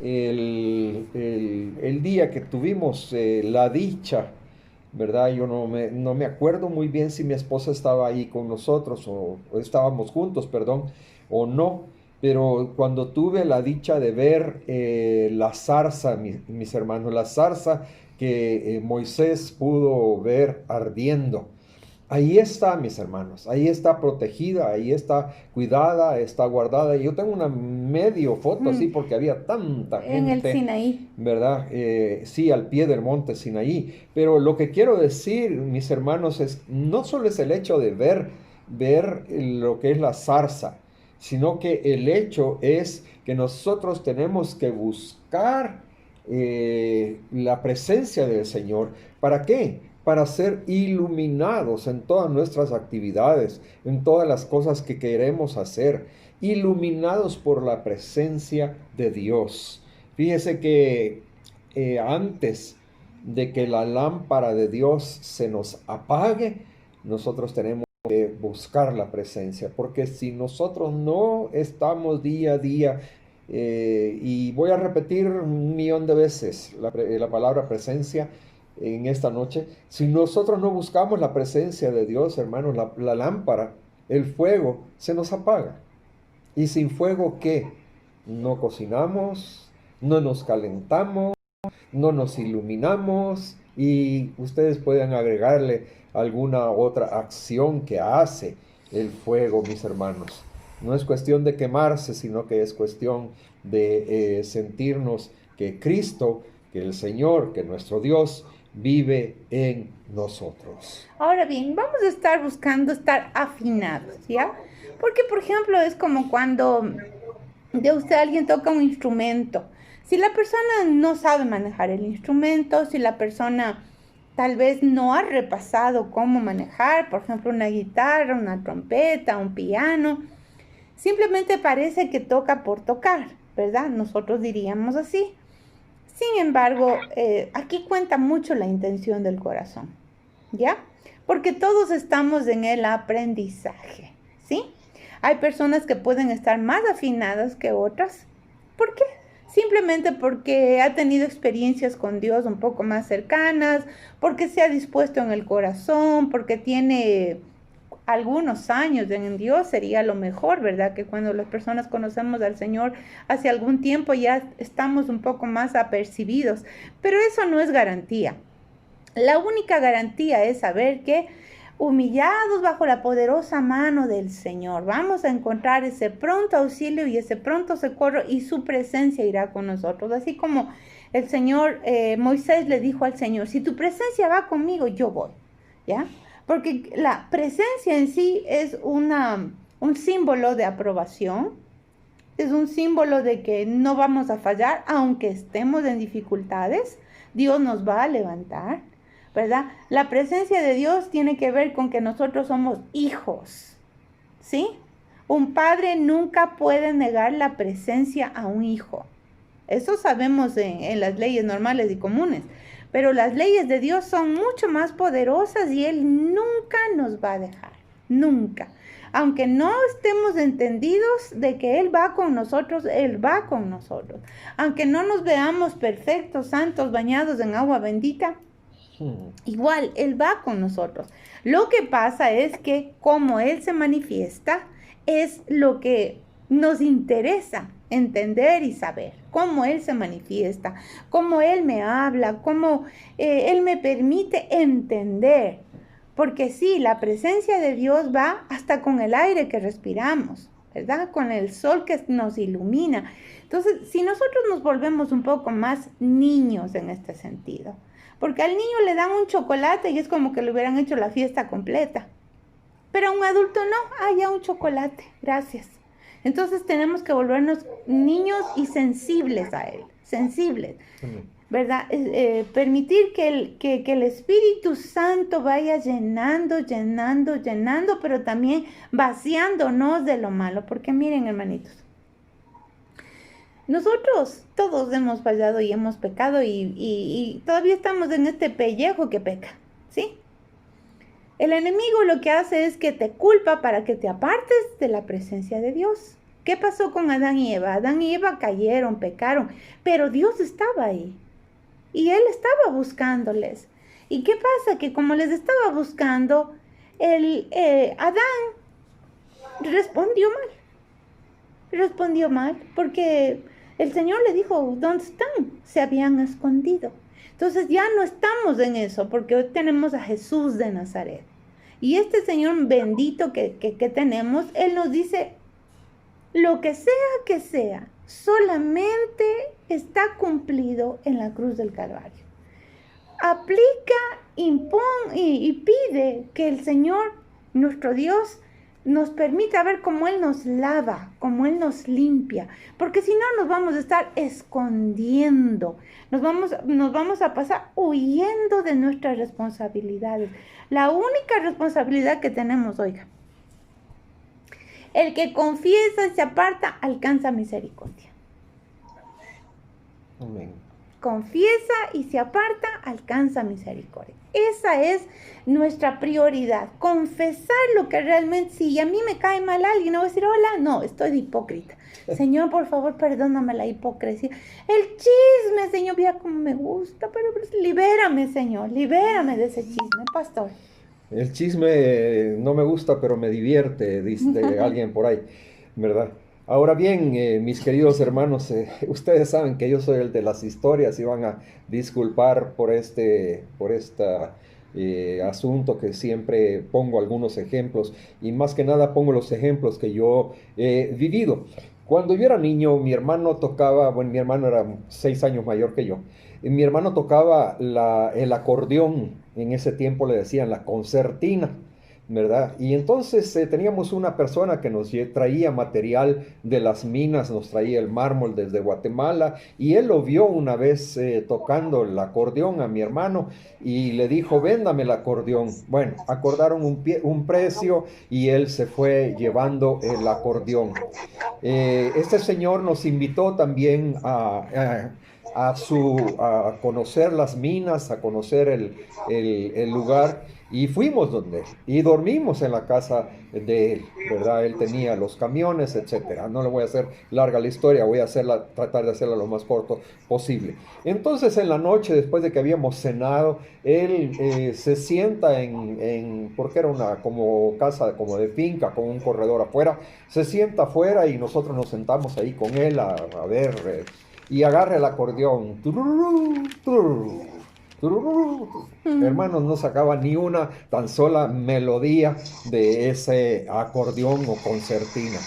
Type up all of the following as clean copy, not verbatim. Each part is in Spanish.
el día que tuvimos la dicha, ¿verdad? Yo no me acuerdo muy bien si mi esposa estaba ahí con nosotros o estábamos juntos, perdón, o no, pero cuando tuve la dicha de ver la zarza, mis hermanos, la zarza que Moisés pudo ver ardiendo. Ahí está, mis hermanos, ahí está protegida, ahí está cuidada, está guardada. Y yo tengo una medio foto así Mm, porque había tanta en el gente, Sinaí. ¿verdad? Sí, al pie del monte Sinaí. Pero lo que quiero decir, mis hermanos, es no solo es el hecho de ver lo que es la zarza, sino que el hecho es que nosotros tenemos que buscar la presencia del Señor. ¿Para qué? Para ser iluminados en todas nuestras actividades, en todas las cosas que queremos hacer, iluminados por la presencia de Dios. Fíjese que antes de que la lámpara de Dios se nos apague, nosotros tenemos que buscar la presencia, porque si nosotros no estamos día a día, y voy a repetir un millón de veces la palabra presencia en esta noche, si nosotros no buscamos la presencia de Dios, hermanos, la lámpara, el fuego, se nos apaga. ¿Y sin fuego qué? No cocinamos, no nos calentamos, no nos iluminamos y ustedes pueden agregarle alguna otra acción que hace el fuego, mis hermanos. No es cuestión de quemarse, sino que es cuestión de sentirnos que Cristo, que el Señor, que nuestro Dios vive en nosotros. Ahora bien, vamos a estar buscando estar afinados, ¿ya? Porque, por ejemplo, es como cuando de usted alguien toca un instrumento. Si la persona no sabe manejar el instrumento, si la persona tal vez no ha repasado cómo manejar, por ejemplo, una guitarra, una trompeta, un piano, simplemente parece que toca por tocar, ¿verdad? Nosotros diríamos así. Sin embargo, aquí cuenta mucho la intención del corazón, ¿ya? Porque todos estamos en el aprendizaje, ¿sí? Hay personas que pueden estar más afinadas que otras. ¿Por qué? Simplemente porque ha tenido experiencias con Dios un poco más cercanas, porque se ha dispuesto en el corazón, porque tiene algunos años en Dios sería lo mejor, ¿verdad? Que cuando las personas conocemos al Señor hace algún tiempo ya estamos un poco más apercibidos, pero eso no es garantía. La única garantía es saber que humillados bajo la poderosa mano del Señor, vamos a encontrar ese pronto auxilio y ese pronto socorro y su presencia irá con nosotros. Así como el Señor, Moisés le dijo al Señor, si tu presencia va conmigo, yo voy, ¿ya? Porque la presencia en sí es un símbolo de aprobación, es un símbolo de que no vamos a fallar, aunque estemos en dificultades, Dios nos va a levantar, ¿verdad? La presencia de Dios tiene que ver con que nosotros somos hijos, ¿sí? Un padre nunca puede negar la presencia a un hijo. Eso sabemos en las leyes normales y comunes. Pero las leyes de Dios son mucho más poderosas y Él nunca nos va a dejar. Nunca. Aunque no estemos entendidos de que Él va con nosotros, Él va con nosotros. Aunque no nos veamos perfectos, santos, bañados en agua bendita, Hmm. igual, Él va con nosotros. Lo que pasa es que como Él se manifiesta, es lo que nos interesa entender y saber. Cómo Él se manifiesta, cómo Él me habla, cómo Él me permite entender. Porque sí, la presencia de Dios va hasta con el aire que respiramos, ¿verdad? Con el sol que nos ilumina. Entonces, si nosotros nos volvemos un poco más niños en este sentido, porque al niño le dan un chocolate y es como que le hubieran hecho la fiesta completa. Pero a un adulto no, ah, ya un chocolate, gracias. Entonces tenemos que volvernos niños y sensibles a él, sensibles, Amén. ¿verdad? Permitir que el Espíritu Santo vaya llenando, llenando, llenando, pero también vaciándonos de lo malo. Porque miren, hermanitos, nosotros todos hemos fallado y hemos pecado y todavía estamos en este pellejo que peca, ¿sí? El enemigo lo que hace es que te culpa para que te apartes de la presencia de Dios, ¿Qué pasó con Adán y Eva? Adán y Eva cayeron, pecaron, pero Dios estaba ahí y Él estaba buscándoles. ¿Y qué pasa? Que como les estaba buscando, Adán respondió mal, porque el Señor le dijo, ¿dónde están? Se habían escondido. Entonces ya no estamos en eso, porque hoy tenemos a Jesús de Nazaret. Y este Señor bendito que tenemos, Él nos dice, lo que sea, solamente está cumplido en la cruz del Calvario. Aplica, impone y pide que el Señor, nuestro Dios, nos permita ver cómo Él nos lava, cómo Él nos limpia, porque si no nos vamos a estar escondiendo, nos vamos a pasar huyendo de nuestras responsabilidades. La única responsabilidad que tenemos, oiga, el que confiesa y se aparta alcanza misericordia. Amén. Confiesa y se aparta alcanza misericordia. Esa es nuestra prioridad, confesar lo que realmente, si a mí me cae mal alguien, no voy a decir, hola, no, estoy de hipócrita. Señor, por favor, perdóname la hipocresía. El chisme, Señor, mira cómo me gusta, pero libérame, Señor, libérame de ese chisme, pastor. El chisme no me gusta, pero me divierte, dice alguien por ahí, ¿verdad? Ahora bien, mis queridos hermanos, ustedes saben que yo soy el de las historias y van a disculpar por este asunto que siempre pongo algunos ejemplos y más que nada pongo los ejemplos que yo he vivido. Cuando yo era niño, mi hermano tocaba, bueno, mi hermano era 6 años mayor que yo, y mi hermano tocaba el acordeón, en ese tiempo le decían la concertina, ¿verdad? Y entonces teníamos una persona que nos traía material de las minas, nos traía el mármol desde Guatemala, y él lo vio una vez tocando el acordeón a mi hermano y le dijo, véndame el acordeón. Bueno, acordaron un precio y él se fue llevando el acordeón. Este señor nos invitó también a conocer las minas, a conocer el lugar, y fuimos donde él, y dormimos en la casa de él, ¿verdad? Él tenía los camiones, etcétera. No le voy a hacer larga la historia, voy a tratar de hacerla lo más corto posible. Entonces, en la noche, después de que habíamos cenado, él se sienta porque era una como casa, como de finca, con un corredor afuera, se sienta afuera y nosotros nos sentamos ahí con él a ver... y agarra el acordeón. Tururú, tururú, tururú. Hermanos, no sacaba ni una tan sola melodía de ese acordeón o concertina,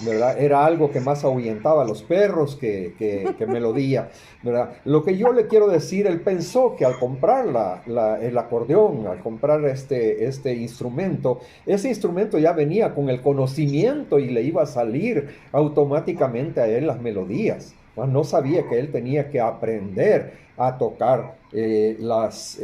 ¿verdad? Era algo que más ahuyentaba a los perros que melodía, ¿verdad? Lo que yo le quiero decir, él pensó que al comprar el acordeón, al comprar este instrumento, ese instrumento ya venía con el conocimiento y le iba a salir automáticamente a él las melodías. No sabía que él tenía que aprender a tocar las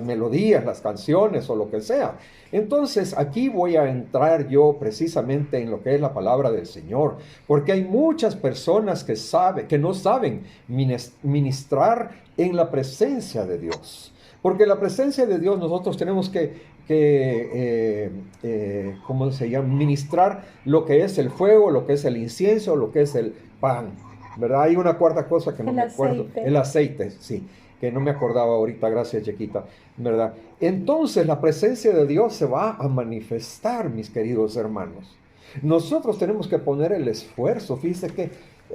melodías, las canciones o lo que sea. Entonces aquí voy a entrar yo precisamente en lo que es la palabra del Señor, porque hay muchas personas que no saben ministrar en la presencia de Dios. Porque en la presencia de Dios nosotros tenemos ¿cómo se llama? Ministrar lo que es el fuego, lo que es el incienso, lo que es el pan, ¿verdad? Hay una cuarta cosa que no me acuerdo. El aceite, sí, que no me acordaba ahorita, gracias Chiquita, ¿verdad? Entonces la presencia de Dios se va a manifestar, mis queridos hermanos. Nosotros tenemos que poner el esfuerzo. Fíjense que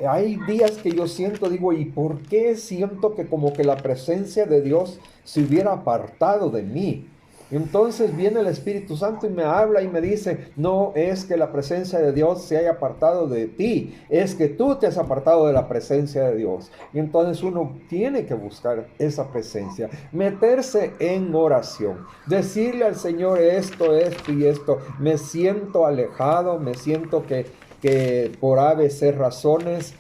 hay días que yo digo, ¿y por qué siento que como que la presencia de Dios se hubiera apartado de mí? Entonces viene el Espíritu Santo y me habla y me dice, no es que la presencia de Dios se haya apartado de ti, es que tú te has apartado de la presencia de Dios. Y entonces uno tiene que buscar esa presencia, meterse en oración, decirle al Señor esto y esto, me siento alejado, me siento que por ABC razones,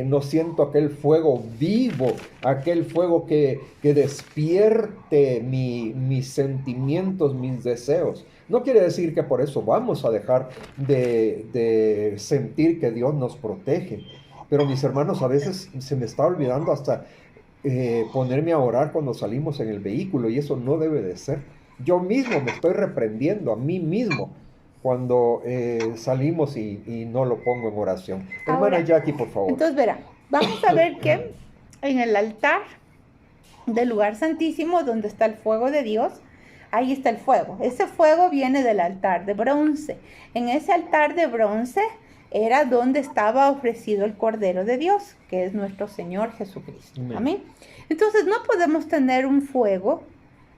no siento aquel fuego vivo, aquel fuego que despierte mis sentimientos, mis deseos. No quiere decir que por eso vamos a dejar de sentir que Dios nos protege. Pero mis hermanos, a veces se me está olvidando hasta ponerme a orar cuando salimos en el vehículo, y eso no debe de ser. Yo mismo me estoy reprendiendo a mí mismo, cuando salimos y no lo pongo en oración. Hermana Ahora, Jackie, por favor. entonces verá, vamos a ver que en el altar del lugar santísimo, donde está el fuego de Dios, ahí está el fuego. Ese fuego viene del altar de bronce. En ese altar de bronce era donde estaba ofrecido el Cordero de Dios, que es nuestro Señor Jesucristo. Amén. Amén. Entonces no podemos tener un fuego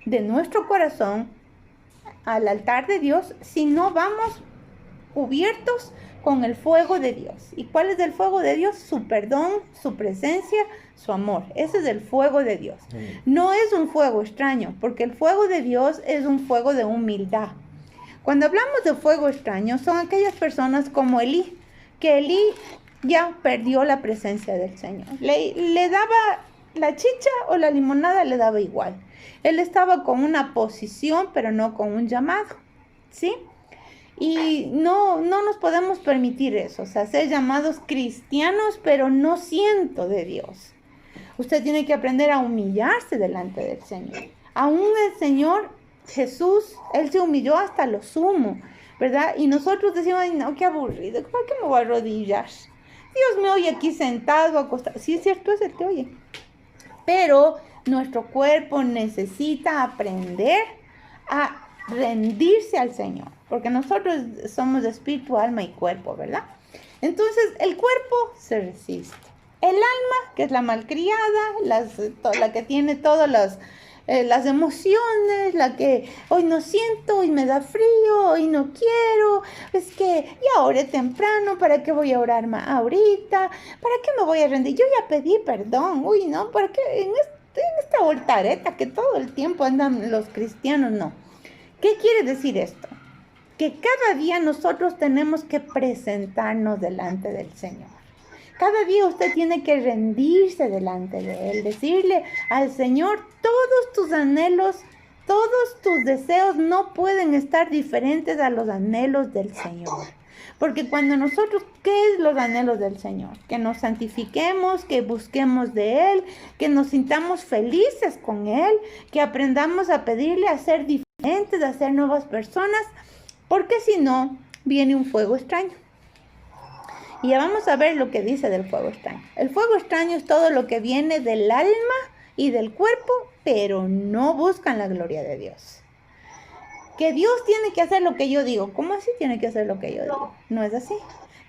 de nuestro corazón al altar de Dios si no vamos cubiertos con el fuego de Dios. ¿Y cuál es el fuego de Dios? Su perdón, su presencia, su amor. Ese es el fuego de Dios. No es un fuego extraño, porque el fuego de Dios es un fuego de humildad. Cuando hablamos de fuego extraño, son aquellas personas como Elí, que Elí ya perdió la presencia del Señor. Le daba la chicha o la limonada, le daba igual. Él estaba con una posición, pero no con un llamado, ¿sí? Y no nos podemos permitir eso, o sea, ser llamados cristianos, pero no siento de Dios. Usted tiene que aprender a humillarse delante del Señor. Aún el Señor Jesús, Él se humilló hasta lo sumo, ¿verdad? Y nosotros decimos, ay, no, qué aburrido, ¿para qué me voy a arrodillar? Dios me oye aquí sentado, acostado. Sí, es cierto, Él te oye. Pero nuestro cuerpo necesita aprender a rendirse al Señor, porque nosotros somos de espíritu, alma y cuerpo, ¿verdad? Entonces el cuerpo se resiste. El alma, que es la malcriada, la que tiene todas las emociones, la que hoy no siento, hoy me da frío, hoy no quiero, es que ya oré temprano, ¿para qué voy a orar más ahorita? ¿Para qué me voy a rendir? Yo ya pedí perdón, uy, ¿no? ¿Para qué en esta voltareta que todo el tiempo andan los cristianos? No. ¿Qué quiere decir esto? Que cada día nosotros tenemos que presentarnos delante del Señor. Cada día usted tiene que rendirse delante de Él, decirle al Señor, todos tus anhelos, todos tus deseos no pueden estar diferentes a los anhelos del Señor. Porque cuando nosotros, ¿qué es los anhelos del Señor? Que nos santifiquemos, que busquemos de Él, que nos sintamos felices con Él, que aprendamos a pedirle a ser diferentes, a ser nuevas personas, porque si no, viene un fuego extraño. Y ya vamos a ver lo que dice del fuego extraño. El fuego extraño es todo lo que viene del alma y del cuerpo, pero no buscan la gloria de Dios. Que Dios tiene que hacer lo que yo digo. ¿Cómo así tiene que hacer lo que yo digo? No es así.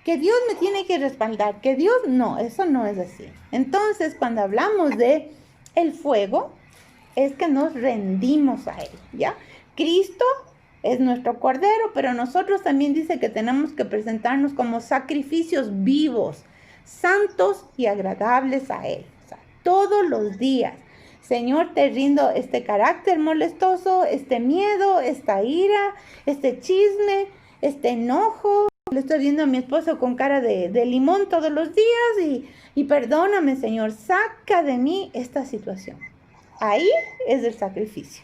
Que Dios me tiene que respaldar. Que Dios, no, eso no es así. Entonces, cuando hablamos de el fuego, es que nos rendimos a Él, ¿ya? Cristo es nuestro Cordero, pero nosotros también dice que tenemos que presentarnos como sacrificios vivos, santos y agradables a Él. O sea, todos los días. Señor, te rindo este carácter molestoso, este miedo, esta ira, este chisme, este enojo. Le estoy viendo a mi esposo con cara de limón todos los días y perdóname, Señor, saca de mí esta situación. Ahí es el sacrificio.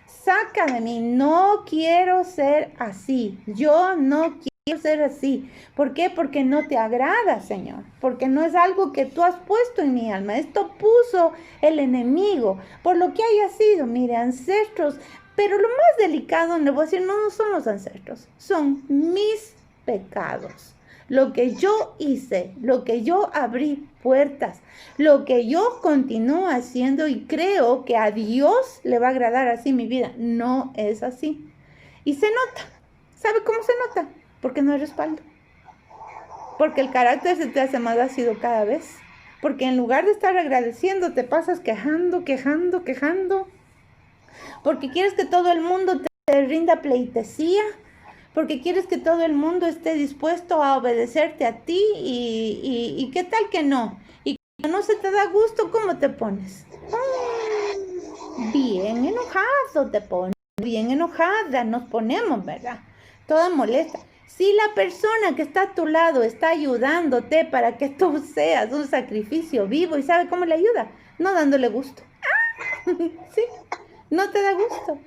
Saca de mí, no quiero ser así, yo no quiero ser así. ¿Por qué? Porque no te agrada, Señor, porque no es algo que tú has puesto en mi alma, esto puso el enemigo, por lo que haya sido, mire, ancestros, pero lo más delicado, le voy a decir, no son los ancestros, son mis pecados. Lo que yo hice, lo que yo abrí puertas, lo que yo continúo haciendo y creo que a Dios le va a agradar así mi vida. No es así. Y se nota. ¿Sabe cómo se nota? Porque no hay respaldo. Porque el carácter se te hace más ácido cada vez. Porque en lugar de estar agradeciendo, te pasas quejando. Porque quieres que todo el mundo te rinda pleitesía. Porque quieres que todo el mundo esté dispuesto a obedecerte a ti y qué tal que no. Y cuando no se te da gusto, ¿cómo te pones? Bien enojado te pones, bien enojada nos ponemos, ¿verdad? Toda molesta. Si la persona que está a tu lado está ayudándote para que tú seas un sacrificio vivo, ¿y sabe cómo le ayuda? No dándole gusto. Sí, no te da gusto.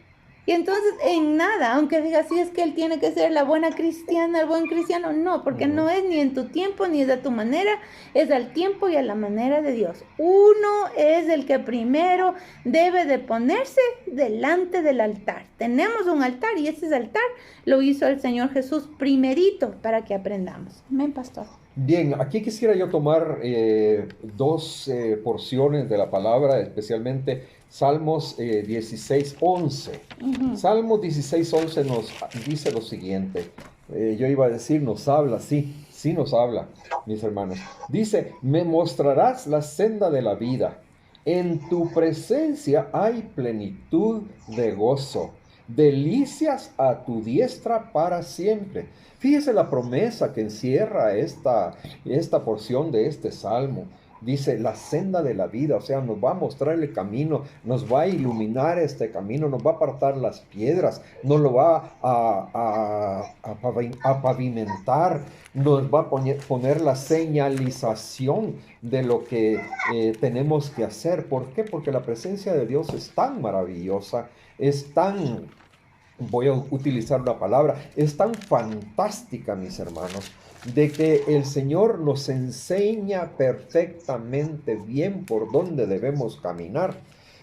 Y entonces en nada, aunque digas, sí, es que él tiene que ser la buena cristiana, el buen cristiano, no, porque Ujú. no es ni en tu tiempo ni es a tu manera, es al tiempo y a la manera de Dios. Uno es el que primero debe de ponerse delante del altar. Tenemos un altar y ese altar lo hizo el Señor Jesús primerito para que aprendamos. Amén, pastor. Bien, aquí quisiera yo tomar dos porciones de la palabra, especialmente Salmos 16:11. Ujú. Salmos 16:11 nos dice lo siguiente. Yo iba a decir, nos habla, sí, sí nos habla, mis hermanos. Dice, me mostrarás la senda de la vida. En tu presencia hay plenitud de gozo, delicias a tu diestra para siempre. Fíjese la promesa que encierra esta porción de este salmo. Dice, la senda de la vida, o sea, nos va a mostrar el camino, nos va a iluminar este camino, nos va a apartar las piedras, nos lo va a pavimentar, nos va a poner la señalización de lo que tenemos que hacer. ¿Por qué? Porque la presencia de Dios es tan maravillosa, es tan, voy a utilizar una palabra, es tan fantástica, mis hermanos, de que el Señor nos enseña perfectamente bien por dónde debemos caminar.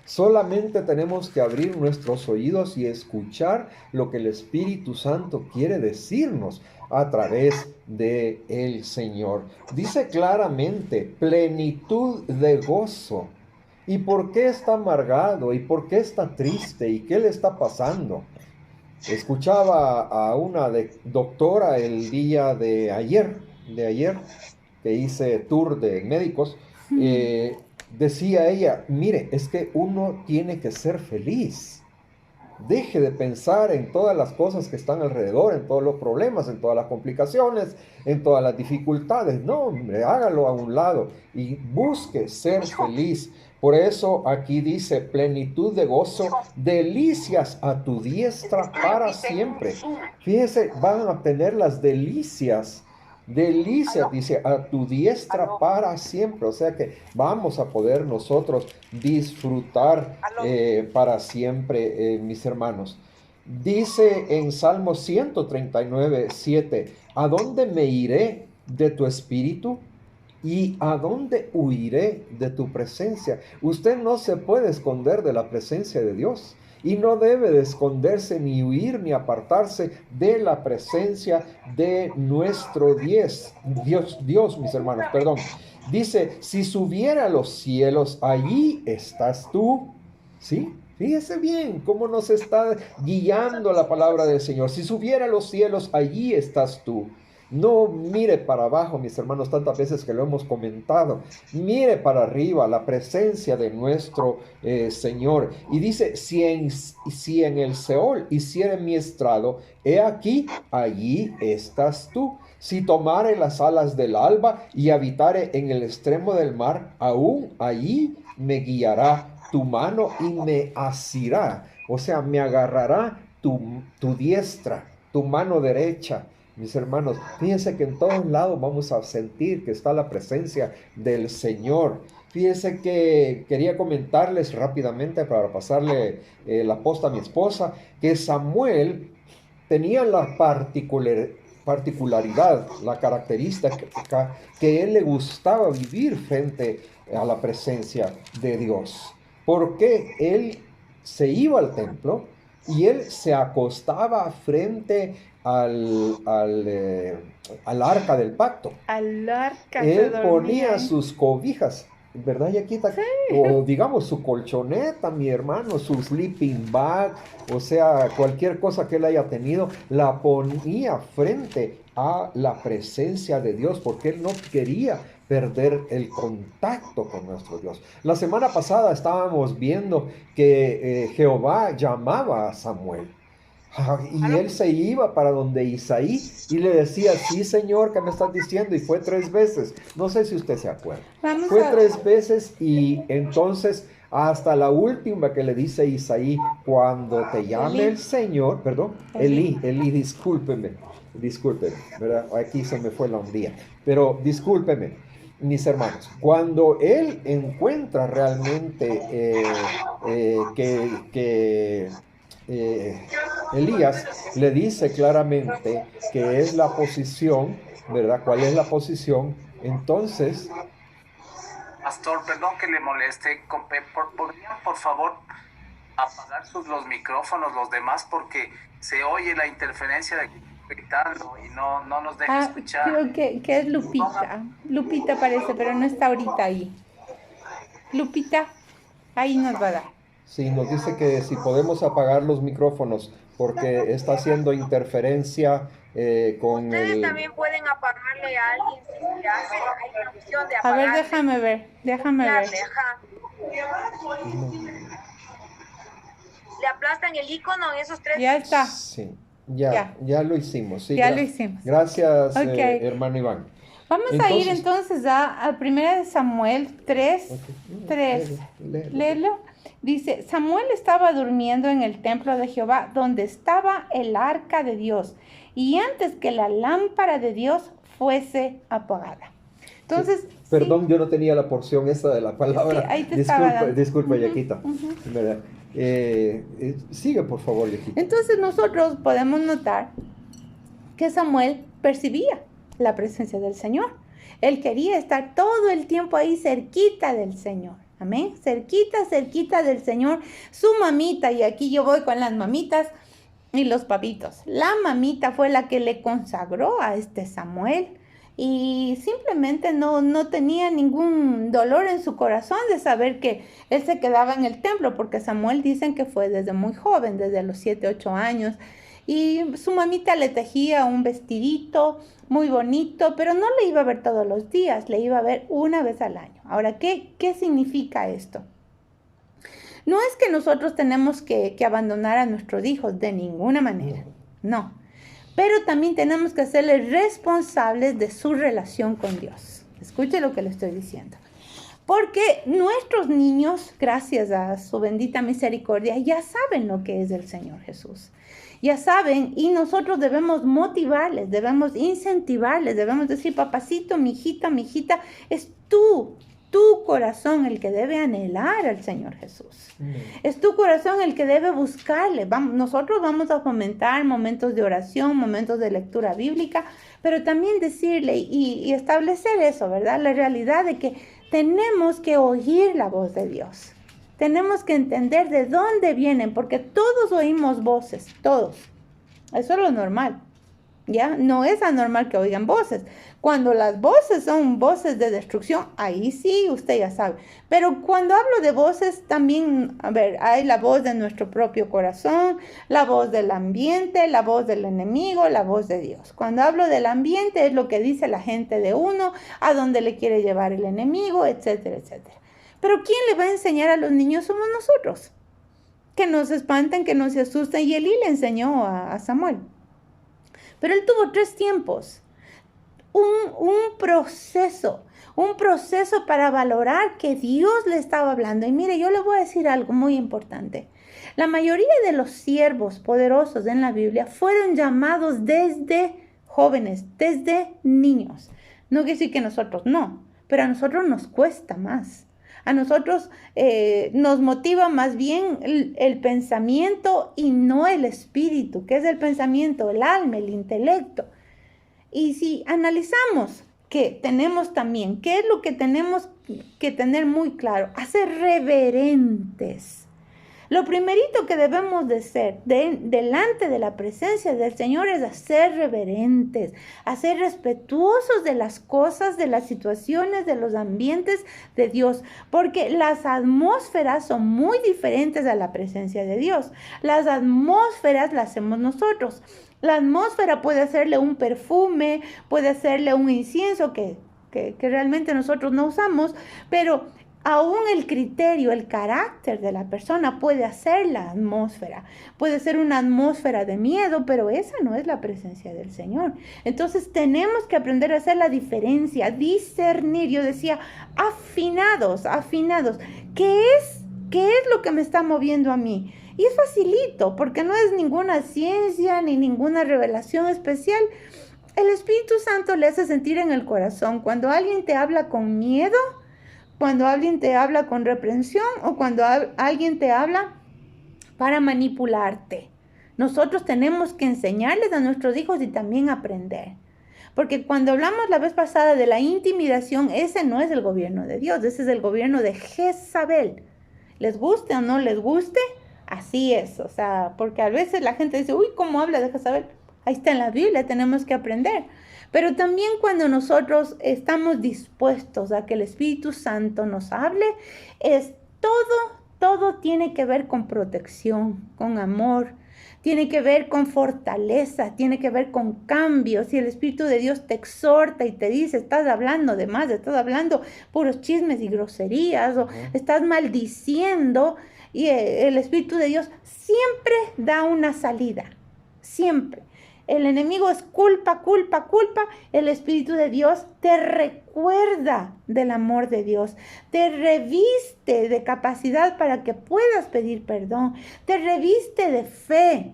Solamente tenemos que abrir nuestros oídos y escuchar lo que el Espíritu Santo quiere decirnos a través de el Señor. Dice claramente, plenitud de gozo. ¿Y por qué está amargado? ¿Y por qué está triste? ¿Y qué le está pasando? Escuchaba a una doctora el día de ayer, que hice tour de médicos, decía ella, mire, es que uno tiene que ser feliz. Deje de pensar en todas las cosas que están alrededor, en todos los problemas, en todas las complicaciones, en todas las dificultades. No, hombre, hágalo a un lado y busque ser feliz. Por eso aquí dice plenitud de gozo, delicias a tu diestra para siempre. Fíjese, van a tener las delicias. Delicias, dice, a tu diestra para siempre. O sea que vamos a poder nosotros disfrutar para siempre, mis hermanos. Dice en Salmo 139:7, ¿a dónde me iré de tu espíritu? ¿Y a dónde huiré de tu presencia? Usted no se puede esconder de la presencia de Dios. Y no debe de esconderse, ni huir, ni apartarse de la presencia de nuestro Dios, mis hermanos, perdón. Dice, si subiera a los cielos, allí estás tú. ¿Sí? Fíjese bien cómo nos está guiando la palabra del Señor. Si subiera a los cielos, allí estás tú. No mire para abajo, mis hermanos, tantas veces que lo hemos comentado. Mire para arriba la presencia de nuestro Señor. Y dice, si en el Seol hiciere mi estrado, he aquí, allí estás tú. Si tomare las alas del alba y habitare en el extremo del mar, aún allí me guiará tu mano y me asirá. O sea, me agarrará tu diestra, tu mano derecha. Mis hermanos, fíjense que en todos lados vamos a sentir que está la presencia del Señor. Fíjense que quería comentarles rápidamente para pasarle la posta a mi esposa, que Samuel tenía la particularidad, la característica que él le gustaba vivir frente a la presencia de Dios. Porque él se iba al templo y él se acostaba frente al arca del pacto. Al arca se Él ponía dormían. sus cobijas, ¿verdad, Yaquita? Sí. O digamos su colchoneta, mi hermano, su sleeping bag, o sea, cualquier cosa que él haya tenido, la ponía frente a la presencia de Dios, porque él no quería perder el contacto con nuestro Dios. La semana pasada estábamos viendo que Jehová llamaba a Samuel. Y él se iba para donde Isaí y le decía, sí, Señor, ¿qué me estás diciendo? Y fue 3 veces. No sé si usted se acuerda. Vamos Fue a 3 veces y entonces hasta la última que le dice Isaí, cuando te llame el Señor, perdón, Elí, discúlpeme, ¿verdad? Aquí se me fue la ondía. Pero discúlpeme, mis hermanos, cuando él encuentra realmente que Elías le dice claramente que es la posición, ¿verdad? ¿Cuál es la posición? Entonces, Pastor, perdón que le moleste. ¿Podrían, por favor, apagar los micrófonos los demás? Porque se oye la interferencia de gritando y no nos deja escuchar. Creo que es Lupita. Lupita parece, pero no está ahorita ahí. Lupita, ahí nos va a dar. sí, nos dice que si podemos apagar los micrófonos porque está haciendo interferencia con Ustedes también pueden apagarle a alguien si hace, hay una opción de A apagarle. ver, déjame ver. Ajá. Le aplastan el icono en esos tres. Ya está. Sí, ya lo hicimos. Sí, Ya lo hicimos. Gracias, Ok. hermano Iván. Vamos a ir entonces a 1 Samuel 3. Ok. 3. Léelo. Léelo. Dice, Samuel estaba durmiendo en el templo de Jehová, donde estaba el arca de Dios, y antes que la lámpara de Dios fuese apagada. Entonces, Perdón, yo no tenía la porción esa de la palabra. Sí, ahí te estaba dando. Disculpa, Yaquita. ¿Verdad? Sigue, por favor, Yaquita. Entonces nosotros podemos notar que Samuel percibía la presencia del Señor. Él quería estar todo el tiempo ahí cerquita del Señor. Amén. Cerquita del Señor. Su mamita, y aquí yo voy con las mamitas y los papitos. La mamita fue la que le consagró a este Samuel. Y simplemente no tenía ningún dolor en su corazón de saber que él se quedaba en el templo, porque Samuel dicen que fue desde muy joven, desde los 7, 8 años. Y su mamita le tejía un vestidito muy bonito, pero no le iba a ver todos los días, le iba a ver una vez al año. Ahora, ¿qué significa esto? No es que nosotros tenemos que abandonar a nuestros hijos de ninguna manera, no. Pero también tenemos que hacerles responsables de su relación con Dios. Escuche lo que le estoy diciendo. Porque nuestros niños, gracias a su bendita misericordia, ya saben lo que es el Señor Jesús. Ya saben, y nosotros debemos motivarles, debemos incentivarles, debemos decir, papacito, mijita, es tu corazón el que debe anhelar al Señor Jesús. Es tu corazón el que debe buscarle. Nosotros vamos a fomentar momentos de oración, momentos de lectura bíblica, pero también decirle y establecer eso, ¿verdad? La realidad de que tenemos que oír la voz de Dios. Tenemos que entender de dónde vienen, porque todos oímos voces, todos. Eso es lo normal. ¿Ya? No es anormal que oigan voces. Cuando las voces son voces de destrucción, ahí sí, usted ya sabe. Pero cuando hablo de voces, también, hay la voz de nuestro propio corazón, la voz del ambiente, la voz del enemigo, la voz de Dios. Cuando hablo del ambiente, es lo que dice la gente de uno, a dónde le quiere llevar el enemigo, etcétera, etcétera. Pero ¿quién le va a enseñar a los niños? Somos nosotros. Que no se espanten, que no se asusten. Y Elí le enseñó a Samuel. Pero él tuvo 3 tiempos, un proceso para valorar que Dios le estaba hablando. Y mire, yo le voy a decir algo muy importante. La mayoría de los siervos poderosos en la Biblia fueron llamados desde jóvenes, desde niños. No quiere decir que nosotros no, pero a nosotros nos cuesta más. A nosotros nos motiva más bien el pensamiento y no el espíritu, que es el pensamiento, el alma, el intelecto. Y si analizamos que tenemos también, ¿qué es lo que tenemos que tener muy claro? Hacer reverentes. Lo primerito que debemos de ser delante de la presencia del Señor es hacer reverentes, hacer respetuosos de las cosas, de las situaciones, de los ambientes de Dios, porque las atmósferas son muy diferentes a la presencia de Dios. Las atmósferas las hacemos nosotros. La atmósfera puede hacerle un perfume, puede hacerle un incienso que realmente nosotros no usamos, pero aún el criterio, el carácter de la persona puede hacer la atmósfera. Puede ser una atmósfera de miedo, pero esa no es la presencia del Señor. Entonces tenemos que aprender a hacer la diferencia, discernir. Yo decía, afinados. ¿Qué es lo que me está moviendo a mí? Y es facilito, porque no es ninguna ciencia ni ninguna revelación especial. El Espíritu Santo le hace sentir en el corazón cuando alguien te habla con miedo, cuando alguien te habla con reprensión o cuando alguien te habla para manipularte. Nosotros tenemos que enseñarles a nuestros hijos y también aprender. Porque cuando hablamos la vez pasada de la intimidación, ese no es el gobierno de Dios, ese es el gobierno de Jezabel. Les guste o no les guste, así es. O sea, porque a veces la gente dice, uy, ¿cómo habla de Jezabel? Ahí está en la Biblia, tenemos que aprender. Pero también cuando nosotros estamos dispuestos a que el Espíritu Santo nos hable, es todo tiene que ver con protección, con amor, tiene que ver con fortaleza, tiene que ver con cambios. Si el Espíritu de Dios te exhorta y te dice, estás hablando de más, estás hablando puros chismes y groserías, o estás maldiciendo, y el Espíritu de Dios siempre da una salida, siempre. El enemigo es culpa. El Espíritu de Dios te recuerda del amor de Dios, te reviste de capacidad para que puedas pedir perdón, te reviste de fe,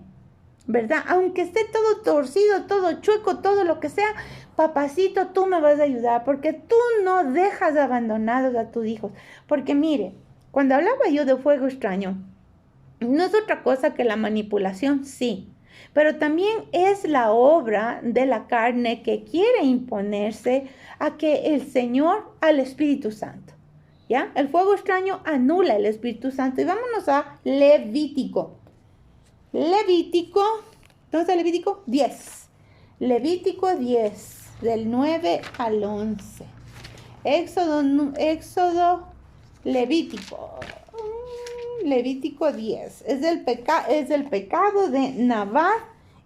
¿verdad? Aunque esté todo torcido, todo chueco, todo lo que sea, papacito, tú me vas a ayudar, porque tú no dejas abandonados a tus hijos. Porque mire, cuando hablaba yo de fuego extraño, no es otra cosa que la manipulación, sí. Pero también es la obra de la carne que quiere imponerse a que el Señor, al Espíritu Santo. ¿Ya? El fuego extraño anula el Espíritu Santo. Y vámonos a Levítico. ¿Dónde está Levítico? 10. Levítico 10, del 9 al 11. Levítico 10, es del pecado de Nadab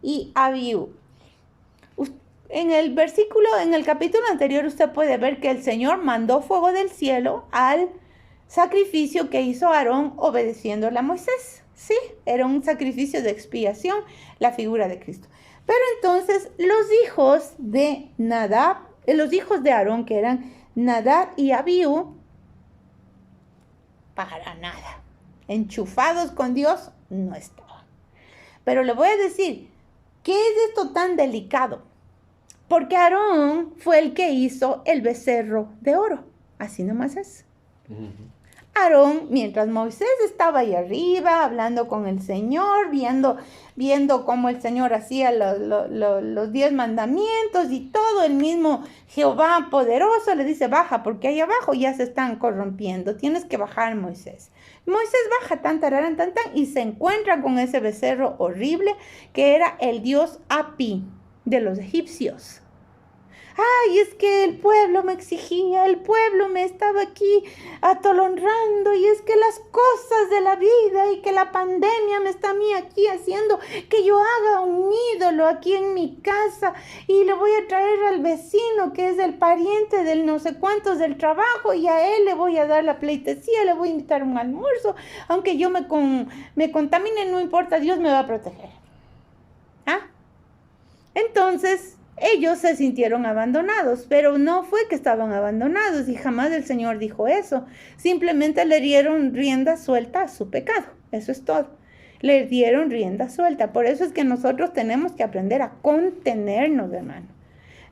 y Abiú. En el capítulo anterior usted puede ver que el Señor mandó fuego del cielo al sacrificio que hizo Aarón obedeciéndole a Moisés. Sí, era un sacrificio de expiación, la figura de Cristo. Pero entonces los hijos de Aarón, que eran Nadab y Abiú, para nada enchufados con Dios no estaban. Pero le voy a decir, ¿qué es esto tan delicado? Porque Aarón fue el que hizo el becerro de oro. Así nomás es. Aarón, mientras Moisés estaba ahí arriba, hablando con el Señor, viendo cómo el Señor hacía los 10 mandamientos y todo, el mismo Jehová poderoso le dice, baja, porque ahí abajo ya se están corrompiendo, tienes que bajar, Moisés. Moisés baja, tan, y se encuentra con ese becerro horrible que era el dios Api de los egipcios. Ay, es que el pueblo me exigía, el pueblo me estaba aquí atolondrando, y es que las cosas de la vida y que la pandemia me está a mí aquí haciendo que yo haga un ídolo aquí en mi casa, y le voy a traer al vecino que es el pariente del no sé cuántos del trabajo, y a él le voy a dar la pleitesía, le voy a invitar a un almuerzo, aunque yo me contamine, no importa, Dios me va a proteger. ¿Ah? Entonces ellos se sintieron abandonados, pero no fue que estaban abandonados, y jamás el Señor dijo eso. Simplemente le dieron rienda suelta a su pecado. Eso es todo. Le dieron rienda suelta. Por eso es que nosotros tenemos que aprender a contenernos, hermano.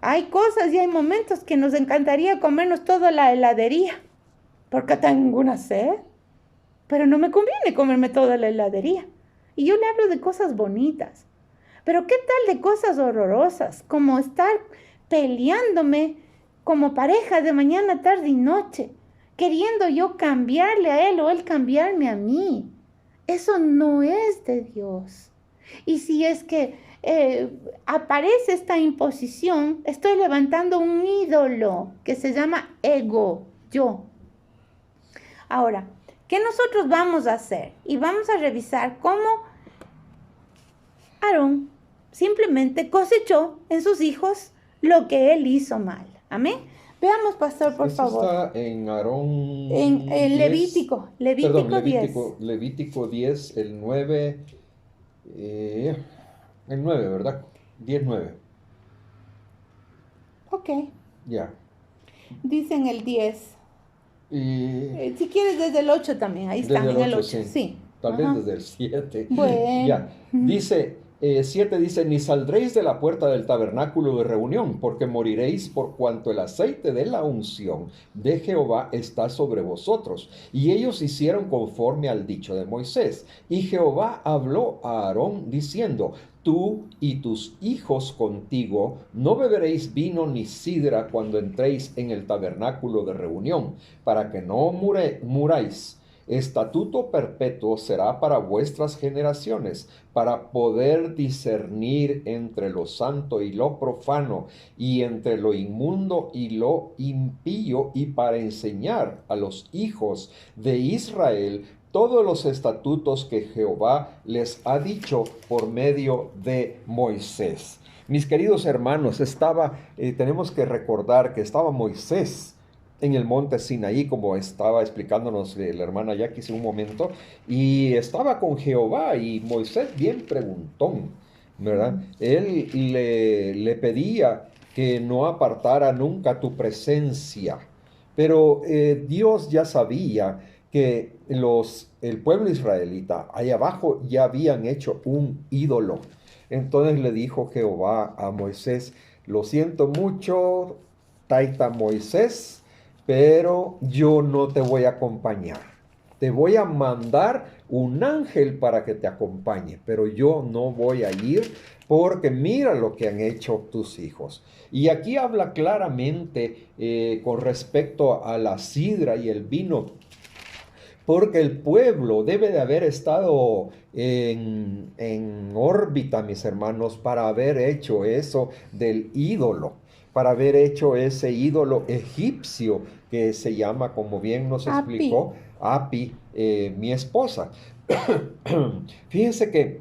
Hay cosas y hay momentos que nos encantaría comernos toda la heladería, porque tengo una sed, pero no me conviene comerme toda la heladería. Y yo le hablo de cosas bonitas. Pero ¿qué tal de cosas horrorosas? Como estar peleándome como pareja de mañana, tarde y noche, queriendo yo cambiarle a él o él cambiarme a mí. Eso no es de Dios. Y si es que aparece esta imposición, estoy levantando un ídolo que se llama ego, yo. Ahora, ¿qué nosotros vamos a hacer? Y vamos a revisar cómo Aarón simplemente cosechó en sus hijos lo que él hizo mal. Amén. Veamos, pastor, por favor. Está en Aarón. En Levítico. Levítico 10. Levítico 10, el 9. El 9, ¿verdad? 10:9. Ok. Ya. Dicen el 10. Si quieres desde el 8 también. Ahí está, en el 8. Sí. Tal vez desde el 7. Bueno. Ya. Dice, 7 dice, ni saldréis de la puerta del tabernáculo de reunión, porque moriréis por cuanto el aceite de la unción de Jehová está sobre vosotros. Y ellos hicieron conforme al dicho de Moisés. Y Jehová habló a Aarón diciendo, tú y tus hijos contigo no beberéis vino ni sidra cuando entréis en el tabernáculo de reunión, para que no muráis. Estatuto perpetuo será para vuestras generaciones, para poder discernir entre lo santo y lo profano, y entre lo inmundo y lo impío, y para enseñar a los hijos de Israel todos los estatutos que Jehová les ha dicho por medio de Moisés. Mis queridos hermanos, tenemos que recordar que estaba Moisés en el monte Sinaí, como estaba explicándonos la hermana Jackie hace un momento, y estaba con Jehová, y Moisés bien preguntón, ¿verdad? Él le pedía que no apartara nunca tu presencia, pero Dios ya sabía que el pueblo israelita allá abajo ya habían hecho un ídolo. Entonces le dijo Jehová a Moisés, lo siento mucho, taita Moisés, pero yo no te voy a acompañar. Te voy a mandar un ángel para que te acompañe, pero yo no voy a ir porque mira lo que han hecho tus hijos. Y aquí habla claramente con respecto a la sidra y el vino, porque el pueblo debe de haber estado en órbita, mis hermanos, para haber hecho eso del ídolo, para haber hecho ese ídolo egipcio que se llama, como bien nos explicó, Api, mi esposa. Fíjense que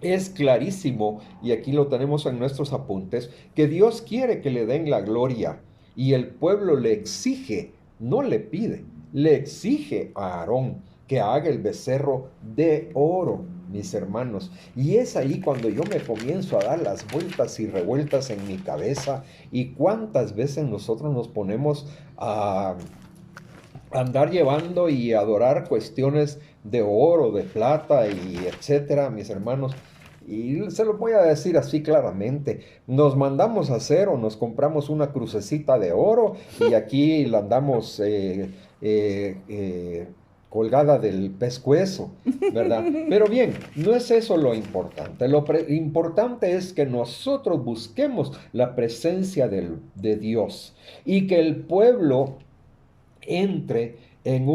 es clarísimo, y aquí lo tenemos en nuestros apuntes, que Dios quiere que le den la gloria, y el pueblo le exige, no le pide, le exige a Aarón que haga el becerro de oro, mis hermanos. Y es ahí cuando yo me comienzo a dar las vueltas y revueltas en mi cabeza, y cuántas veces nosotros nos ponemos a andar llevando y adorar cuestiones de oro, de plata y etcétera, mis hermanos. Y se lo voy a decir así claramente, nos mandamos a hacer o nos compramos una crucecita de oro y aquí la andamos colgada del pescuezo, ¿verdad? Pero bien, no es eso lo importante. Lo importante es que nosotros busquemos la presencia de Dios y que el pueblo entre en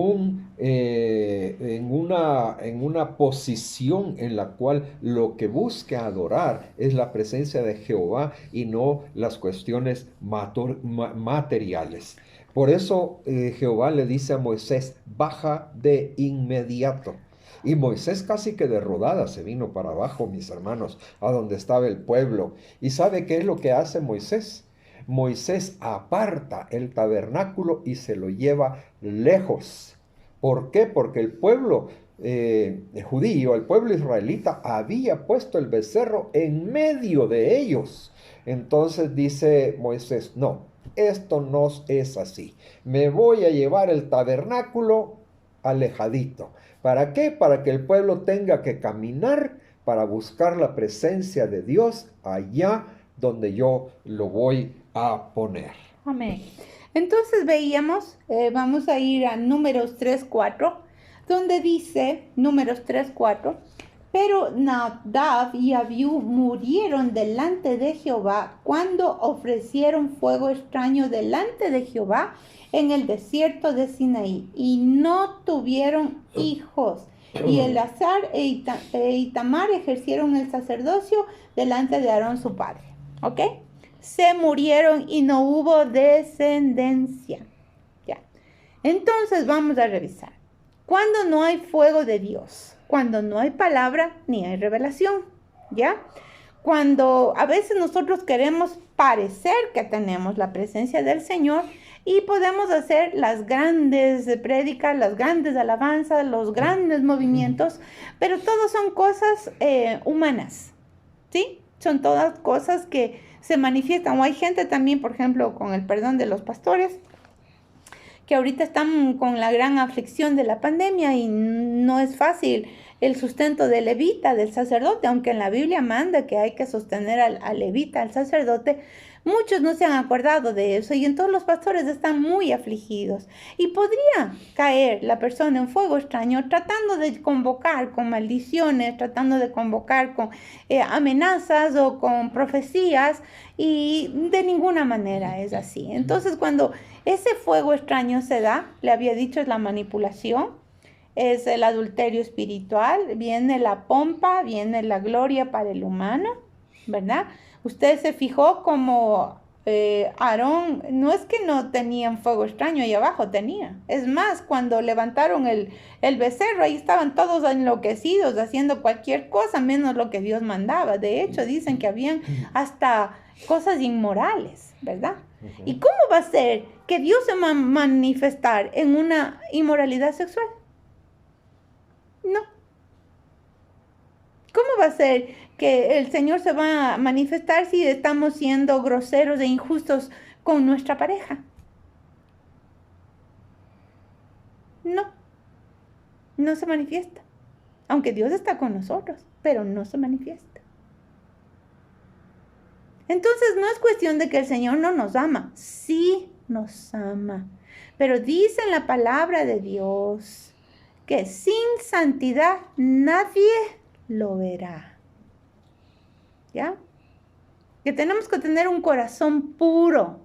una posición en la cual lo que busca adorar es la presencia de Jehová y no las cuestiones materiales. Por eso Jehová le dice a Moisés, baja de inmediato. Y Moisés casi que de rodada se vino para abajo, mis hermanos, a donde estaba el pueblo. ¿Y sabe qué es lo que hace Moisés? Moisés aparta el tabernáculo y se lo lleva lejos. ¿Por qué? Porque el pueblo judío, el pueblo israelita, había puesto el becerro en medio de ellos. Entonces dice Moisés, no, esto no es así. Me voy a llevar el tabernáculo alejadito. ¿Para qué? Para que el pueblo tenga que caminar para buscar la presencia de Dios allá donde yo lo voy a poner. Amén. Entonces veíamos, vamos a ir a Números 3:4, donde dice, Números 3:4, pero Nadab y Abiú murieron delante de Jehová cuando ofrecieron fuego extraño delante de Jehová en el desierto de Sinaí, y no tuvieron hijos. Y Eleazar e Itamar ejercieron el sacerdocio delante de Aarón su padre. ¿Ok? Se murieron y no hubo descendencia. Ya. Entonces vamos a revisar. Cuando no hay fuego de Dios, cuando no hay palabra ni hay revelación, ¿ya? Cuando a veces nosotros queremos parecer que tenemos la presencia del Señor y podemos hacer las grandes prédicas, las grandes alabanzas, los grandes movimientos, pero todos son cosas humanas, ¿sí? Son todas cosas que se manifiestan. O hay gente también, por ejemplo, con el perdón de los pastores, que ahorita están con la gran aflicción de la pandemia y no es fácil el sustento del levita, del sacerdote, aunque en la Biblia manda que hay que sostener al levita, al sacerdote. Muchos no se han acordado de eso y entonces los pastores están muy afligidos. Y podría caer la persona en fuego extraño tratando de convocar con maldiciones, tratando de convocar con amenazas o con profecías, y de ninguna manera es así. Entonces cuando ese fuego extraño se da, le había dicho, es la manipulación, es el adulterio espiritual, viene la pompa, viene la gloria para el humano, ¿verdad? Usted se fijó como Aarón, no es que no tenían fuego extraño ahí abajo, tenía. Es más, cuando levantaron el becerro, ahí estaban todos enloquecidos, haciendo cualquier cosa menos lo que Dios mandaba. De hecho, dicen que habían hasta cosas inmorales, ¿verdad? ¿Y cómo va a ser que Dios se va a manifestar en una inmoralidad sexual? No. ¿Cómo va a ser que el Señor se va a manifestar si estamos siendo groseros e injustos con nuestra pareja? No, no se manifiesta. Aunque Dios está con nosotros, pero no se manifiesta. Entonces no es cuestión de que el Señor no nos ama. Sí nos ama. Pero dice en la palabra de Dios que sin santidad nadie lo verá. ¿Ya? Que tenemos que tener un corazón puro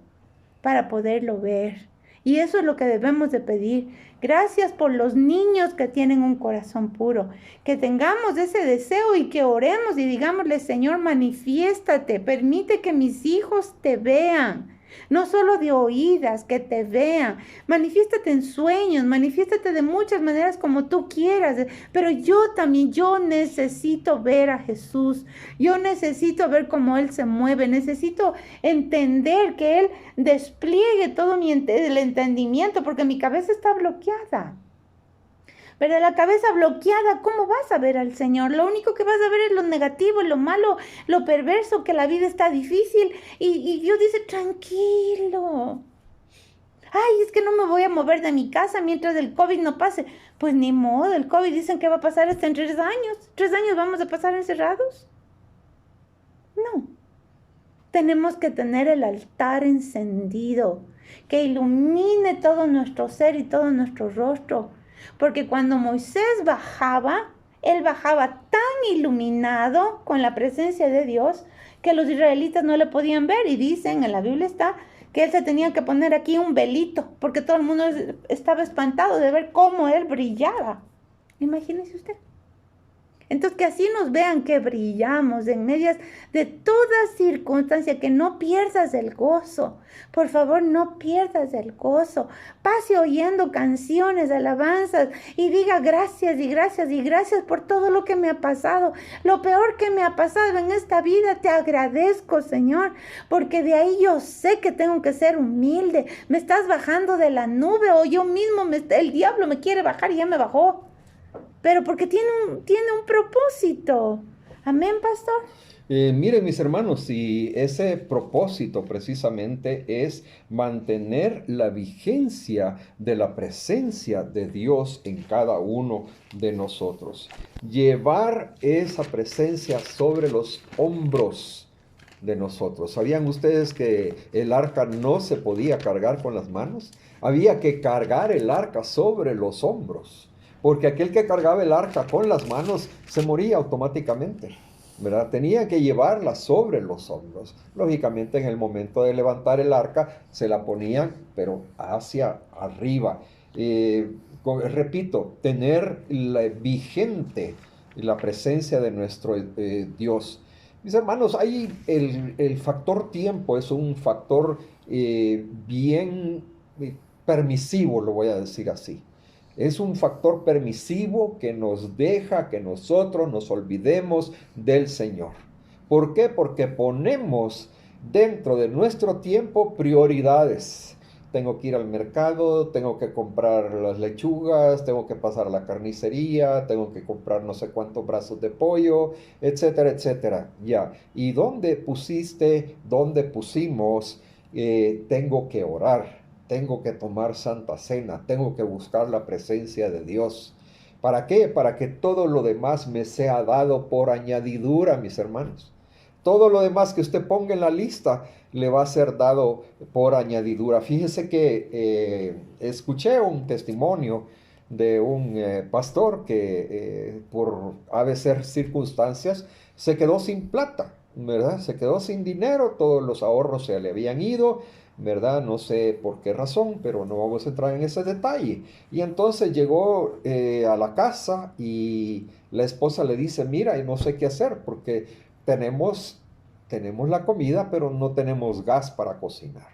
para poderlo ver. Y eso es lo que debemos de pedir. Gracias por los niños que tienen un corazón puro. Que tengamos ese deseo y que oremos y digámosle, Señor, manifiéstate, permite que mis hijos te vean. No solo de oídas, que te vean. Manifiéstate en sueños, manifiéstate de muchas maneras como tú quieras. Pero yo necesito ver a Jesús. Yo necesito ver cómo Él se mueve. Necesito entender que Él despliegue todo el entendimiento, porque mi cabeza está bloqueada. Pero la cabeza bloqueada, ¿cómo vas a ver al Señor? Lo único que vas a ver es lo negativo, lo malo, lo perverso, que la vida está difícil. Y Dios dice, tranquilo. Ay, es que no me voy a mover de mi casa mientras el COVID no pase. Pues ni modo, el COVID dicen que va a pasar hasta en 3 años. 3 años vamos a pasar encerrados. No. Tenemos que tener el altar encendido, que ilumine todo nuestro ser y todo nuestro rostro. Porque cuando Moisés bajaba, él bajaba tan iluminado con la presencia de Dios que los israelitas no le podían ver. Y dicen, en la Biblia está, que él se tenía que poner aquí un velito, porque todo el mundo estaba espantado de ver cómo él brillaba. Imagínese usted. Entonces, que así nos vean que brillamos en medias de toda circunstancia, que no pierdas el gozo. Por favor, no pierdas el gozo. Pase oyendo canciones, alabanzas y diga gracias y gracias y gracias por todo lo que me ha pasado. Lo peor que me ha pasado en esta vida, te agradezco, Señor, porque de ahí yo sé que tengo que ser humilde. Me estás bajando de la nube, o yo mismo, el diablo me quiere bajar y ya me bajó. Pero porque tiene un propósito. Amén, pastor. Miren, mis hermanos, y ese propósito precisamente es mantener la vigencia de la presencia de Dios en cada uno de nosotros. Llevar esa presencia sobre los hombros de nosotros. ¿Sabían ustedes que el arca no se podía cargar con las manos? Había que cargar el arca sobre los hombros. Porque aquel que cargaba el arca con las manos se moría automáticamente, ¿verdad? Tenía que llevarla sobre los hombros. Lógicamente, en el momento de levantar el arca, se la ponían, pero hacia arriba. Repito, tener vigente la presencia de nuestro Dios. Mis hermanos, ahí el factor tiempo es un factor bien permisivo, lo voy a decir así. Es un factor permisivo que nos deja que nosotros nos olvidemos del Señor. ¿Por qué? Porque ponemos dentro de nuestro tiempo prioridades. Tengo que ir al mercado, tengo que comprar las lechugas, tengo que pasar a la carnicería, tengo que comprar no sé cuántos brazos de pollo, etcétera, etcétera. Ya. ¿Y dónde pusimos, tengo que orar? Tengo que tomar Santa Cena, tengo que buscar la presencia de Dios. ¿Para qué? Para que todo lo demás me sea dado por añadidura, mis hermanos. Todo lo demás que usted ponga en la lista le va a ser dado por añadidura. Fíjese que escuché un testimonio de un pastor que por a veces circunstancias se quedó sin plata, ¿verdad? Se quedó sin dinero, todos los ahorros se le habían ido, ¿verdad? No sé por qué razón, pero no vamos a entrar en ese detalle. Y entonces llegó a la casa y la esposa le dice, mira, y no sé qué hacer porque tenemos la comida, pero no tenemos gas para cocinar.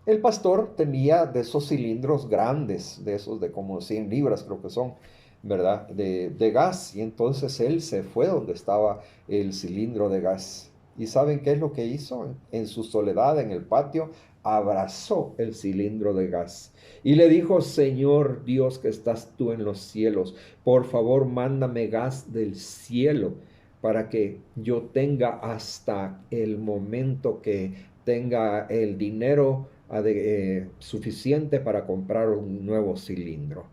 El pastor tenía de esos cilindros grandes, de esos de como 100 libras creo que son, ¿verdad? De gas. Y entonces él se fue donde estaba el cilindro de gas. ¿Y saben qué es lo que hizo? En su soledad, en el patio, abrazó el cilindro de gas y le dijo, Señor Dios que estás tú en los cielos, por favor mándame gas del cielo para que yo tenga hasta el momento que tenga el dinero suficiente para comprar un nuevo cilindro.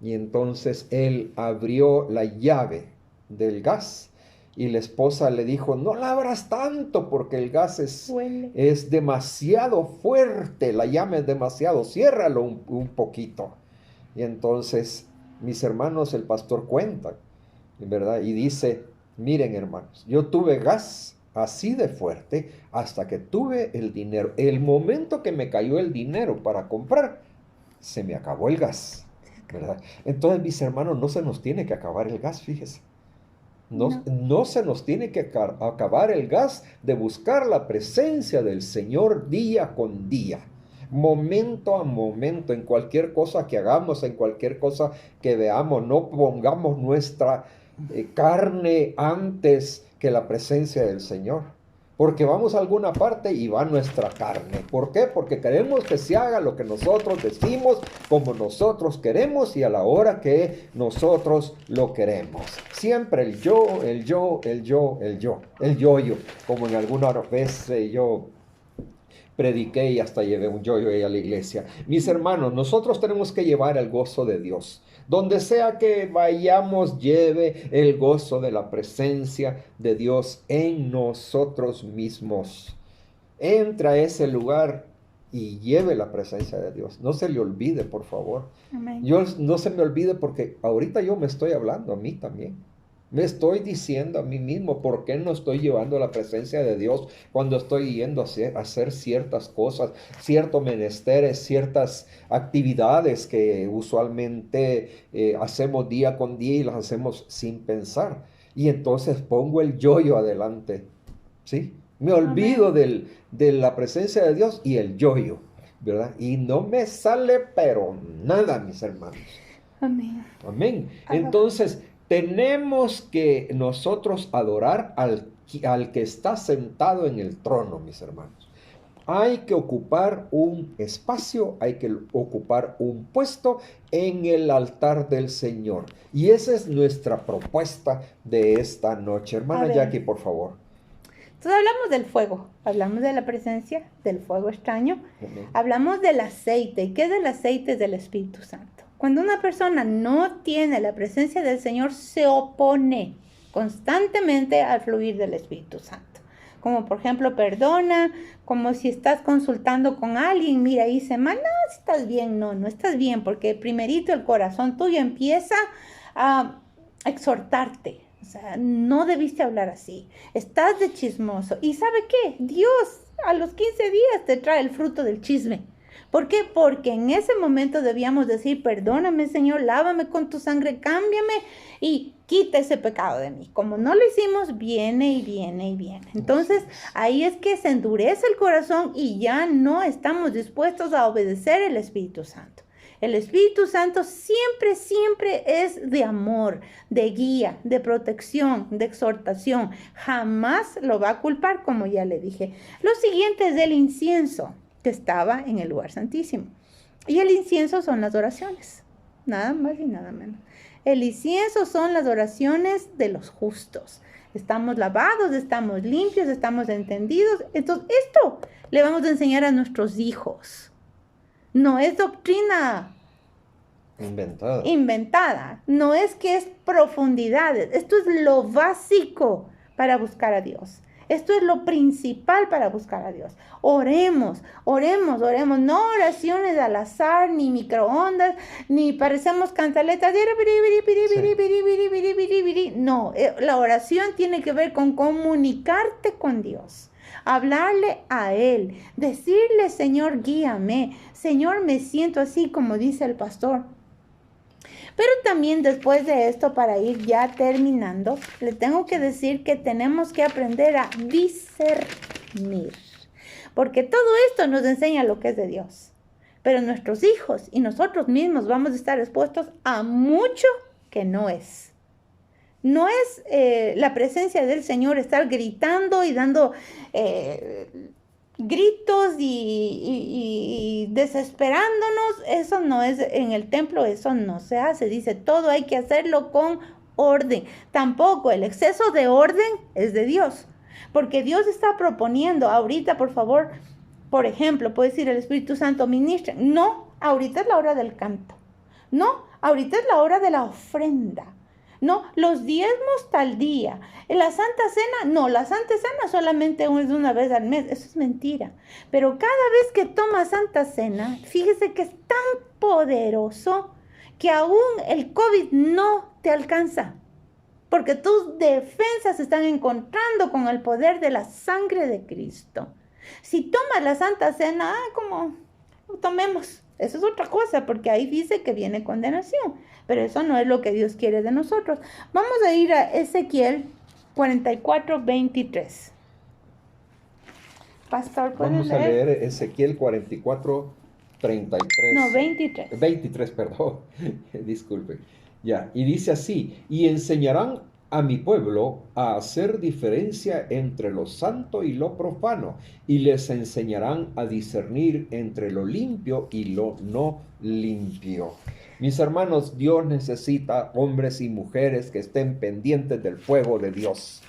Y entonces él abrió la llave del gas y la esposa le dijo, no la abras tanto porque el gas es demasiado fuerte, la llama es demasiado, ciérralo un poquito. Y entonces, mis hermanos, el pastor cuenta, ¿verdad? Y dice, miren hermanos, yo tuve gas así de fuerte hasta que tuve el dinero. El momento que me cayó el dinero para comprar, se me acabó el gas, ¿verdad? Entonces, mis hermanos, no se nos tiene que acabar el gas, fíjese. No se nos tiene que acabar el gas de buscar la presencia del Señor día con día, momento a momento, en cualquier cosa que hagamos, en cualquier cosa que veamos. No pongamos nuestra carne antes que la presencia del Señor, porque vamos a alguna parte y va nuestra carne. ¿Por qué? Porque queremos que se haga lo que nosotros decimos, como nosotros queremos y a la hora que nosotros lo queremos. Siempre el yo, el yo, el yo, el yo, el yo-yo, como en alguna vez yo prediqué y hasta llevé un yo-yo ahí a la iglesia. Mis hermanos, nosotros tenemos que llevar el gozo de Dios. Donde sea que vayamos, lleve el gozo de la presencia de Dios en nosotros mismos. Entra a ese lugar y lleve la presencia de Dios. No se le olvide, por favor. Amén. No se me olvide porque ahorita yo me estoy hablando a mí también. Me estoy diciendo a mí mismo, ¿por qué no estoy llevando la presencia de Dios cuando estoy yendo a hacer ciertas cosas, ciertos menesteres, ciertas actividades que usualmente hacemos día con día y las hacemos sin pensar? Y entonces pongo el yo-yo adelante, ¿sí? Me olvido de la presencia de Dios y el yo-yo, ¿verdad? Y no me sale pero nada, mis hermanos. Amén. Amén. Entonces, tenemos que nosotros adorar al que está sentado en el trono, mis hermanos. Hay que ocupar un espacio, hay que ocupar un puesto en el altar del Señor. Y esa es nuestra propuesta de esta noche. Hermana Jackie, por favor. Entonces hablamos del fuego, hablamos de la presencia del fuego extraño, Amén. hablamos del aceite. ¿Y qué es el aceite? Es del Espíritu Santo. Cuando una persona no tiene la presencia del Señor, se opone constantemente al fluir del Espíritu Santo. Como por ejemplo, perdona, como si estás consultando con alguien, mira, y dice, no, si estás bien, no estás bien, porque primerito el corazón tuyo empieza a exhortarte. O sea, no debiste hablar así. Estás de chismoso. ¿Y sabe qué? Dios a los 15 días te trae el fruto del chisme. ¿Por qué? Porque en ese momento debíamos decir, perdóname, Señor, lávame con tu sangre, cámbiame y quita ese pecado de mí. Como no lo hicimos, viene y viene y viene. Entonces, ahí es que se endurece el corazón y ya no estamos dispuestos a obedecer el Espíritu Santo. El Espíritu Santo siempre, siempre es de amor, de guía, de protección, de exhortación. Jamás lo va a culpar, como ya le dije. Lo siguiente es el incienso que estaba en el lugar santísimo. Y el incienso son las oraciones, nada más y nada menos. El incienso son las oraciones de los justos. Estamos lavados, estamos limpios, estamos entendidos. Entonces, esto le vamos a enseñar a nuestros hijos. No es doctrina inventada. No es que es profundidades. Esto es lo básico para buscar a Dios. Esto es lo principal para buscar a Dios. Oremos, oremos, oremos. No oraciones al azar, ni microondas, ni parecemos cantaletas. No, la oración tiene que ver con comunicarte con Dios. Hablarle a Él. Decirle, Señor, guíame. Señor, me siento así como dice el pastor. Pero también después de esto, para ir ya terminando, le tengo que decir que tenemos que aprender a discernir. Porque todo esto nos enseña lo que es de Dios. Pero nuestros hijos y nosotros mismos vamos a estar expuestos a mucho que no es. No es la presencia del Señor estar gritando y dando gritos y desesperándonos. Eso no es en el templo, eso no se hace. Dice, todo hay que hacerlo con orden. Tampoco el exceso de orden es de Dios, porque Dios está proponiendo ahorita, por favor, por ejemplo, puede decir el Espíritu Santo, ministra. No, ahorita es la hora del canto. No, ahorita es la hora de la ofrenda. No, los diezmos tal día. La Santa Cena, no, la Santa Cena solamente es una vez al mes. Eso es mentira. Pero cada vez que tomas Santa Cena, fíjese que es tan poderoso que aún el COVID no te alcanza. Porque tus defensas se están encontrando con el poder de la sangre de Cristo. Si tomas la Santa Cena, como tomemos. Eso es otra cosa, porque ahí dice que viene condenación. Pero eso no es lo que Dios quiere de nosotros. Vamos a ir a Ezequiel 44:23. Pastor, ¿puedes Vamos a leer Ezequiel 44:33. No, 23. 23, perdón. Disculpe. Ya, y dice así, y enseñarán a mi pueblo a hacer diferencia entre lo santo y lo profano, y les enseñarán a discernir entre lo limpio y lo no limpio. Mis hermanos, Dios necesita hombres y mujeres que estén pendientes del fuego de Dios.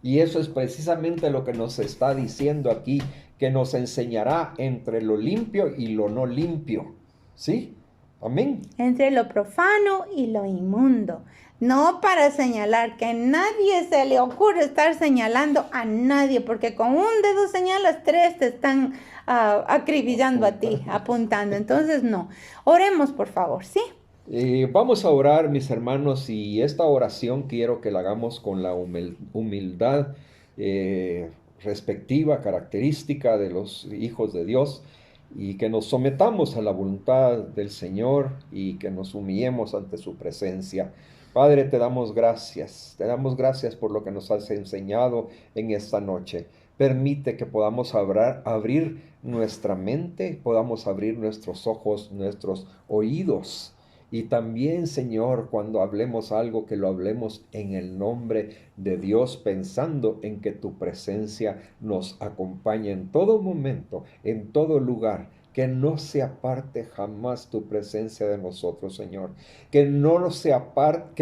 Y eso es precisamente lo que nos está diciendo aquí, que nos enseñará entre lo limpio y lo no limpio. ¿Sí? Amén. Entre lo profano y lo inmundo. No para señalar, que a nadie se le ocurre estar señalando a nadie, porque con un dedo señalas, tres te están acribillando a ti, apuntando. Entonces no. Oremos, por favor, ¿sí? Vamos a orar, mis hermanos, y esta oración quiero que la hagamos con la humildad respectiva, característica de los hijos de Dios, y que nos sometamos a la voluntad del Señor y que nos humillemos ante su presencia. Padre, te damos gracias por lo que nos has enseñado en esta noche. Permite que podamos abrir nuestra mente, podamos abrir nuestros ojos, nuestros oídos. Y también, Señor, cuando hablemos algo, que lo hablemos en el nombre de Dios, pensando en que tu presencia nos acompaña en todo momento, en todo lugar. Que no se aparte jamás tu presencia de nosotros, Señor. Que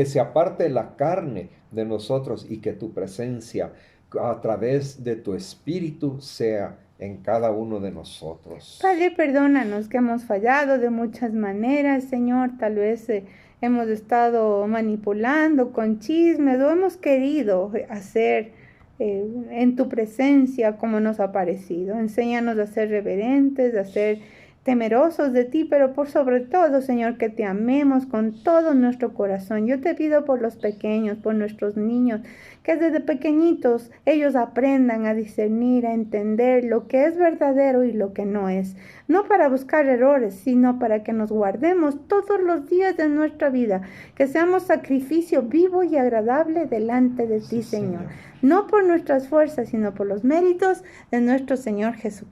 se aparte la carne de nosotros y que tu presencia a través de tu Espíritu sea en cada uno de nosotros. Padre, perdónanos que hemos fallado de muchas maneras, Señor. Tal vez hemos estado manipulando con chismes o hemos querido hacer en tu presencia como nos ha parecido. Enséñanos a ser reverentes, a ser temerosos de ti, pero por sobre todo, Señor, que te amemos con todo nuestro corazón. Yo te pido por los pequeños, por nuestros niños, que desde pequeñitos ellos aprendan a discernir, a entender lo que es verdadero y lo que no es. No para buscar errores, sino para que nos guardemos todos los días de nuestra vida, que seamos sacrificio vivo y agradable delante de ti, Señor. No por nuestras fuerzas, sino por los méritos de nuestro Señor Jesucristo.